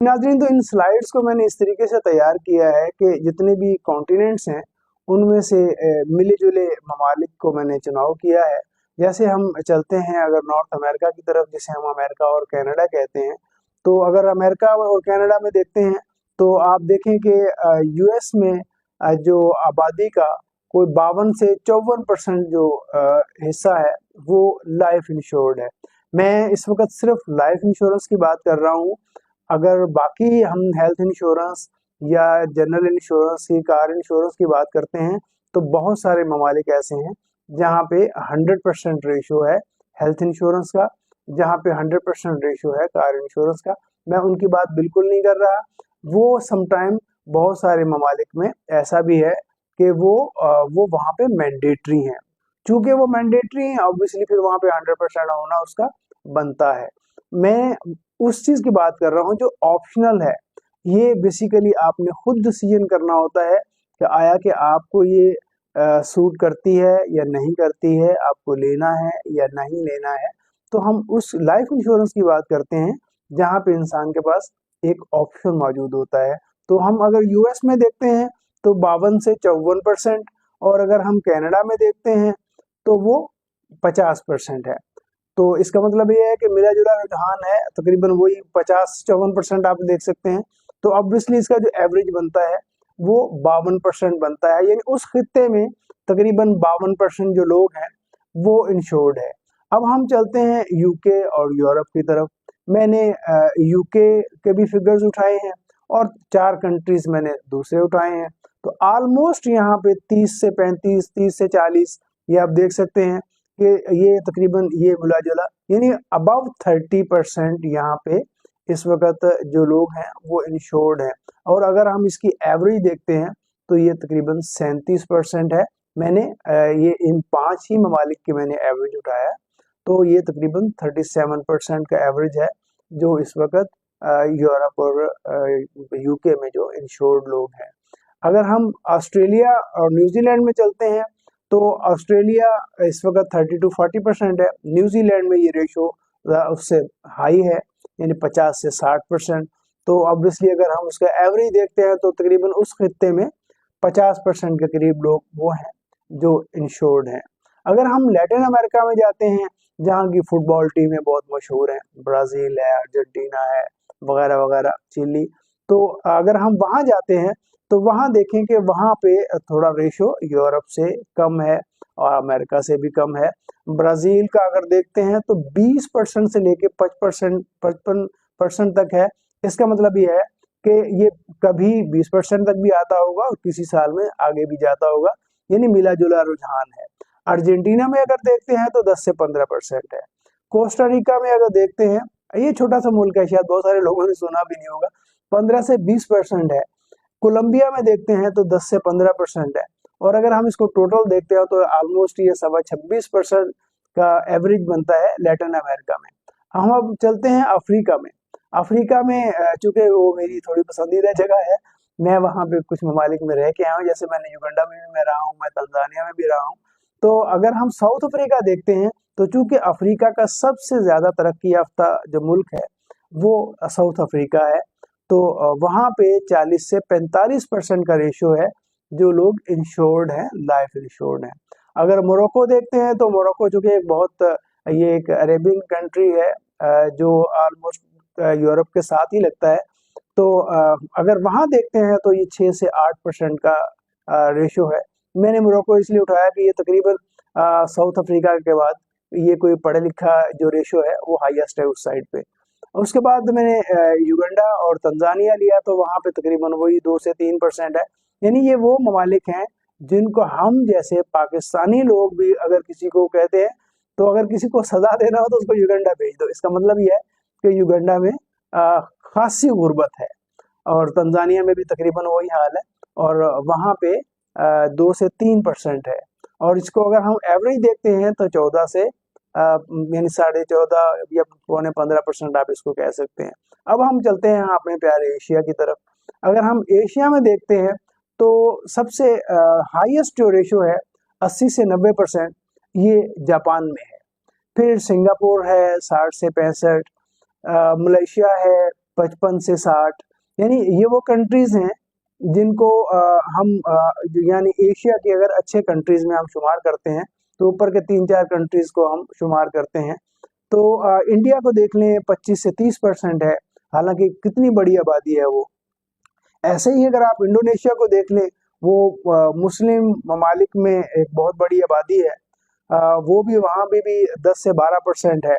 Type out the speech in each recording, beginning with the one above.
नाज़रीन, तो इन स्लाइड्स को मैंने इस तरीके से तैयार किया है कि जितने भी कॉन्टिनेंट्स हैं उनमें से मिले-जुले ममालिक को मैंने चुनाव किया है। जैसे हम चलते हैं अगर नॉर्थ अमेरिका की तरफ, जिसे हम अमेरिका और कनाडा कहते हैं, तो अगर अमेरिका और कनाडा में देखते हैं तो आप देखें कि यूएस में जो आबादी का कोई 52 से 54% जो हिस्सा है वो लाइफ इंश्योर्ड है। मैं इस वक़्त सिर्फ लाइफ इंश्योरेंस की बात कर रहा हूँ। अगर बाकी हम हेल्थ इंश्योरेंस या जनरल इंश्योरेंस की, कार इंश्योरेंस की बात करते हैं, तो बहुत सारे ममालिक ऐसे हैं जहाँ पे 100% रेशियो है हेल्थ इंश्योरेंस का, जहाँ पे 100% रेशियो है कार इंश्योरेंस का। मैं उनकी बात बिल्कुल नहीं कर रहा। वो समटाइम बहुत सारे ममालिक में ऐसा भी है कि वो वहाँ पे मैंडेटरी हैं। चूंकि वो मैंडेटरी हैं, ऑब्वियसली फिर वहाँ पे 100% होना उसका बनता है। मैं उस चीज की बात कर रहा हूँ जो ऑप्शनल है। ये बेसिकली आपने खुद डिसीजन करना होता है कि आया कि आपको ये सूट करती है या नहीं करती है, आपको लेना है या नहीं लेना है। तो हम उस लाइफ इंश्योरेंस की बात करते हैं जहाँ पे इंसान के पास एक ऑप्शन मौजूद होता है। तो हम अगर यूएस में देखते हैं तो 52 से 54%, और अगर हम कनाडा में देखते हैं तो वो 50% है। तो इसका मतलब ये है कि मिला-जुला रुझान है तकरीबन वही 50-54% आप देख सकते हैं। तो ऑब्वियसली इसका जो एवरेज बनता है वो 52% बनता है, यानी उस खित्ते में तकरीबन 52% जो लोग हैं वो इंश्योर्ड है। अब हम चलते हैं यूके और यूरोप की तरफ। मैंने यूके के भी फिगर्स उठाए हैं और 4 कंट्रीज मैंने दूसरे उठाए हैं। तो ऑलमोस्ट यहाँ पे 30 से 35, 30 से 40 ये आप देख सकते हैं कि ये तकरीबन ये मिला-जुला यानी अबव 30% यहाँ पे इस वक़्त जो लोग हैं वो इंश्योर्ड हैं। और अगर हम इसकी एवरेज देखते हैं तो ये तकरीबन 37% है। मैंने ये इन 5 ही ममालिक की मैंने एवरेज उठाया है। तो ये तकरीबन 37% का एवरेज है जो इस वक़्त यूरोप और यूके में जो इंश्योर्ड लोग हैं। अगर हम ऑस्ट्रेलिया और न्यूजीलैंड में चलते हैं तो ऑस्ट्रेलिया इस वक्त 30 to 40% है। न्यूजीलैंड में ये रेशो उससे हाई है, यानी 50 से 60%। तो ऑब्वियसली अगर हम उसका एवरेज देखते हैं तो तकरीबन उस खित्ते में 50% के करीब लोग वो हैं जो इंश्योर्ड हैं। अगर हम लैटिन अमेरिका में जाते हैं जहाँ की फुटबॉल टीमें बहुत मशहूर हैं, ब्राज़ील है, अर्जेंटीना है, वगैरह वगैरह, चिली। तो अगर हम वहाँ जाते हैं तो वहाँ देखें कि वहाँ पे थोड़ा रेशो यूरोप से कम है और अमेरिका से भी कम है। ब्राज़ील का अगर देखते हैं तो 20% से लेके 55% तक है। इसका मतलब ये है कि ये कभी 20% तक भी आता होगा और किसी साल में आगे भी जाता होगा, यानी मिला-जुला रुझान है। अर्जेंटीना में अगर देखते हैं तो 10 से 15% है। कोस्टा रिका में अगर देखते हैं, ये छोटा-सा मुल्क है, शायद बहुत सारे लोगों ने सुना भी नहीं होगा, 15 से 20% है। कोलंबिया में देखते हैं तो 10 से 15% है। और अगर हम इसको टोटल देखते हैं तो ऑलमोस्ट ये 26% का एवरेज बनता है लैटिन अमेरिका में। हम अब चलते हैं अफ्रीका में। अफ्रीका में चूंकि वो मेरी थोड़ी पसंदीदा जगह है, मैं वहाँ पे कुछ ममालिक में रह के आया हूँ, जैसे मैंने युगांडा में भी मैं रहा हूँ, मैं तंजानिया में भी रहा हूँ। तो अगर हम साउथ अफ्रीका देखते हैं तो चूंकि अफ्रीका का सबसे ज्यादा तरक्की याफ्ता जो मुल्क है वो साउथ अफ्रीका है। तो वहाँ पे 40 से 45% का रेशियो है जो लोग इंश्योर्ड हैं, लाइफ इंश्योर्ड हैं। अगर मोरक्को देखते हैं तो मोरक्को चूंकि एक बहुत ये एक अरेबियन कंट्री है, जो ऑलमोस्ट यूरोप के साथ ही लगता है। तो अगर वहाँ देखते हैं तो ये 6 से 8% का रेशियो है। मैंने मोरक्को इसलिए उठाया कि ये तकरीबन साउथ अफ्रीका के बाद ये कोई पढ़ा लिखा जो रेशियो है वो हाईएस्ट है उस साइड पे। उसके बाद मैंने युगांडा और तंजानिया लिया तो वहाँ पे तकरीबन वही 2 से 3% है। यानी ये वो ममालिक हैं जिनको हम जैसे पाकिस्तानी लोग भी अगर किसी को कहते हैं तो अगर किसी को सजा देना हो तो उसको युगांडा भेज दो। इसका मतलब ये है कि युगांडा में खासी गुर्बत है और तंजानिया में भी तकरीबन वही हाल है और वहाँ पे 2 से 3% है। और इसको अगर हम एवरेज देखते हैं तो 14 से यानी 14.5 या पौने 15% आप इसको कह सकते हैं। अब हम चलते हैं अपने प्यारे एशिया की तरफ। अगर हम एशिया में देखते हैं तो सबसे हाईएस्ट जो रेशियो है 80 से 90% ये जापान में है। फिर सिंगापुर है 60 से 65, मलेशिया है 55 से 60, यानी ये वो कंट्रीज हैं जिनको हम यानी एशिया के अगर अच्छे कंट्रीज में हम शुमार करते हैं तो ऊपर के 3-4 कंट्रीज को हम शुमार करते हैं। तो इंडिया को देख लें 25 से 30% है, हालांकि कितनी बड़ी आबादी है वो। ऐसे ही अगर आप इंडोनेशिया को देख लें, वो मुस्लिम ममालिक में एक बहुत बड़ी आबादी है, वो भी वहाँ भी 10 से 12% है।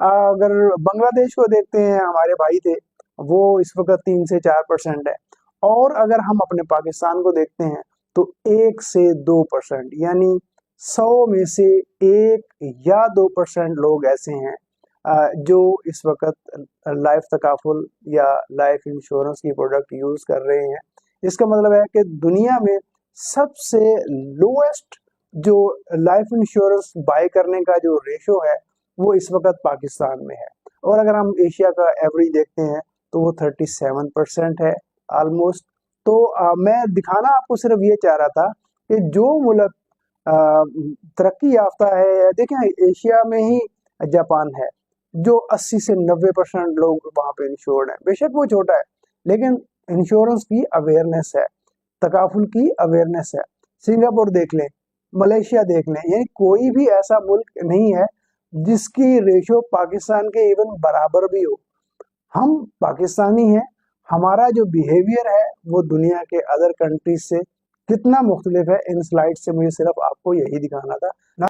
अगर बांग्लादेश को देखते हैं, हमारे भाई थे, वो इस वक्त 3 से 4% है। और अगर हम अपने पाकिस्तान को देखते हैं तो 1 से 2%, यानी 100 में से 1 या 2% लोग ऐसे हैं जो इस वक्त लाइफ तकाफुल या लाइफ इंश्योरेंस की प्रोडक्ट यूज कर रहे हैं। इसका मतलब है कि दुनिया में सबसे लोएस्ट जो लाइफ इंश्योरेंस बाय करने का जो रेशो है वो इस वक्त पाकिस्तान में है। और अगर हम एशिया का एवरेज देखते हैं तो वो 37% है ऑलमोस्ट। तो मैं दिखाना आपको सिर्फ ये चाह रहा था कि जो मुल्क तरक्की याफ्ता है, देखें एशिया में ही जापान है जो 80 से 90% लोग वहाँ पे इंश्योर्ड हैं। बेशक वो छोटा है लेकिन इंश्योरेंस की अवेयरनेस है, तकाफुल की अवेयरनेस है। सिंगापुर देख लें, मलेशिया देख लें, यानी कोई भी ऐसा मुल्क नहीं है जिसकी रेशो पाकिस्तान के इवन बराबर भी हो। हम पाकिस्तानी हैं, हमारा जो बिहेवियर है वो दुनिया के अदर कंट्रीज से कितना मुख्तलिफ है, इन स्लाइड से मुझे सिर्फ आपको यही दिखाना था।